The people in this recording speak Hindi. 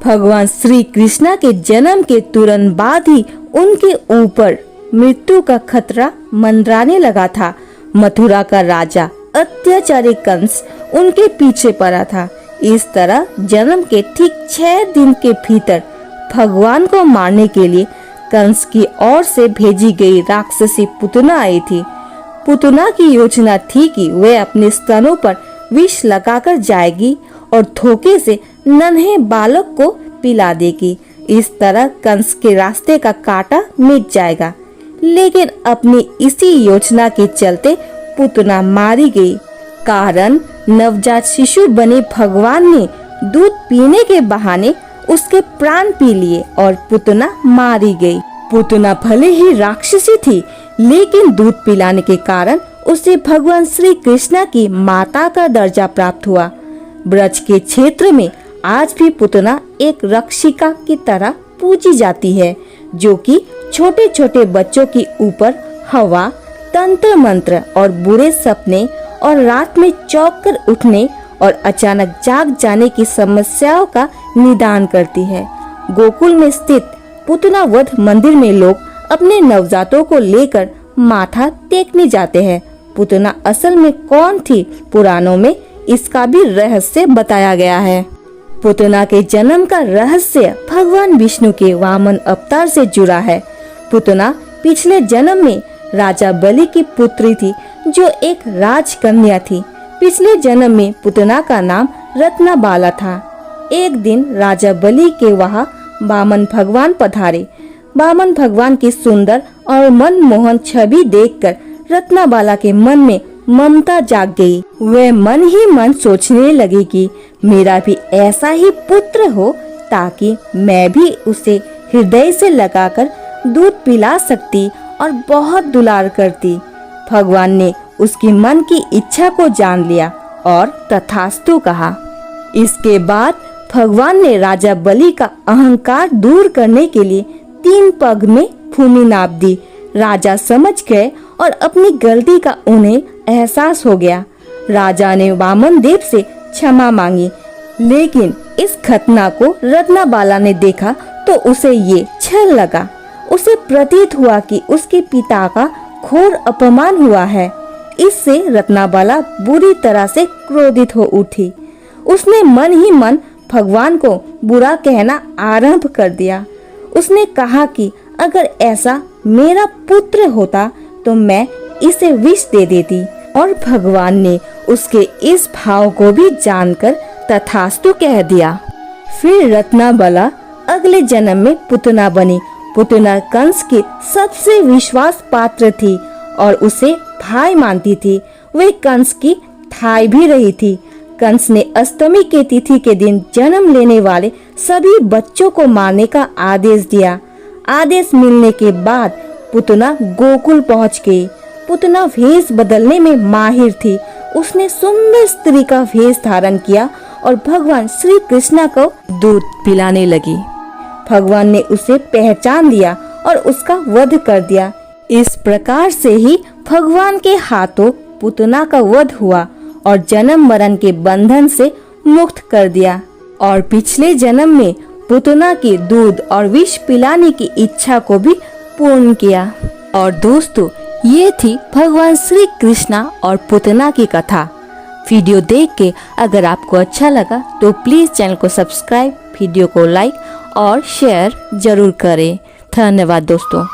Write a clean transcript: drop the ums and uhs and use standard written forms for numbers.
भगवान श्री कृष्णा के जन्म के तुरंत बाद ही उनके ऊपर मृत्यु का खतरा मंडराने लगा था। मथुरा का राजा अत्याचारी कंस उनके पीछे पड़ा था। इस तरह जन्म के ठीक 6 दिन के भीतर भगवान को मारने के लिए कंस की ओर से भेजी गई राक्षसी पुतना आई थी। पुतना की योजना थी कि वे अपने स्तनों पर विष लगाकर जाएगी और धोखे से नन्हे बालक को पिला देगी। इस तरह कंस के रास्ते का कांटा मिट जाएगा। लेकिन अपनी इसी योजना के चलते पुतना मारी गई। कारण नवजात शिशु बने भगवान ने दूध पीने के बहाने उसके प्राण पी लिए और पुतना मारी गई। पुतना भले ही राक्षसी थी, लेकिन दूध पिलाने के कारण उसे भगवान श्री कृष्णा की माता का दर्जा प्राप्त हुआ। ब्रज के क्षेत्र में आज भी पुतना एक रक्षिका की तरह पूजी जाती है, जो कि छोटे छोटे बच्चों के ऊपर हवा, तंत्र मंत्र और बुरे सपने और रात में चौंक कर उठने और अचानक जाग जाने की समस्याओं का निदान करती है। गोकुल में स्थित पुतना वध मंदिर में लोग अपने नवजातों को लेकर माथा टेकने जाते हैं। पुतना असल में कौन थी, पुराणों में इसका भी रहस्य बताया गया है। पुतना के जन्म का रहस्य भगवान विष्णु के वामन अवतार से जुड़ा है। पुतना पिछले जन्म में राजा बलि की पुत्री थी, जो एक राजकन्या थी। पिछले जन्म में पुतना का नाम रत्नाबाला था। एक दिन राजा बलि के वहाँ वामन भगवान पधारे। वामन भगवान की सुंदर और मनमोहन छवि देखकर रत्नाबाला के मन में ममता जाग गई। वह मन ही मन सोचने लगी कि मेरा भी ऐसा ही पुत्र हो, ताकि मैं भी उसे हृदय से लगाकर दूध पिला सकती और बहुत दुलार करती। भगवान ने उसकी मन की इच्छा को जान लिया और तथास्तु कहा। इसके बाद भगवान ने राजा बलि का अहंकार दूर करने के लिए 3 पग में भूमि नाप दी। राजा समझ गए और अपनी गलती का उन्हें एहसास हो गया। राजा ने वामन देव से क्षमा मांगी, लेकिन इस घटना को रत्नाबाला ने देखा तो उसे ये छल लगा। उसे प्रतीत हुआ कि उसके पिता का घोर अपमान हुआ है। इससे रत्नाबाला बुरी तरह से क्रोधित हो उठी। उसने मन ही मन भगवान को बुरा कहना आरंभ कर दिया। उसने कहा कि अगर ऐसा मेरा पुत्र होता तो मैं इसे विष दे देती, और भगवान ने उसके इस भाव को भी जानकर तथास्तु कह दिया। फिर रत्नाबाला अगले जन्म में पुतना बनी। पुतना कंस की सबसे विश्वास पात्र थी और उसे भाई मानती थी। वे कंस की थाई भी रही थी। कंस ने अष्टमी के तिथि के दिन जन्म लेने वाले सभी बच्चों को मारने का आदेश दिया। आदेश मिलने के बाद पुतना गोकुल पहुंच गई। पुतना भेष बदलने में माहिर थी। उसने सुंदर स्त्री का भेष धारण किया और भगवान श्री कृष्ण को दूध पिलाने लगी। भगवान ने उसे पहचान लिया और उसका वध कर दिया। इस प्रकार से ही भगवान के हाथों पुतना का वध हुआ और जन्म मरण के बंधन से मुक्त कर दिया, और पिछले जन्म में पुतना की दूध और विष पिलाने की इच्छा को भी पूर्ण किया। और दोस्तों, ये थी भगवान श्री कृष्णा और पुतना की कथा। वीडियो देख के अगर आपको अच्छा लगा तो प्लीज चैनल को सब्सक्राइब, वीडियो को लाइक और शेयर जरूर करें। धन्यवाद दोस्तों।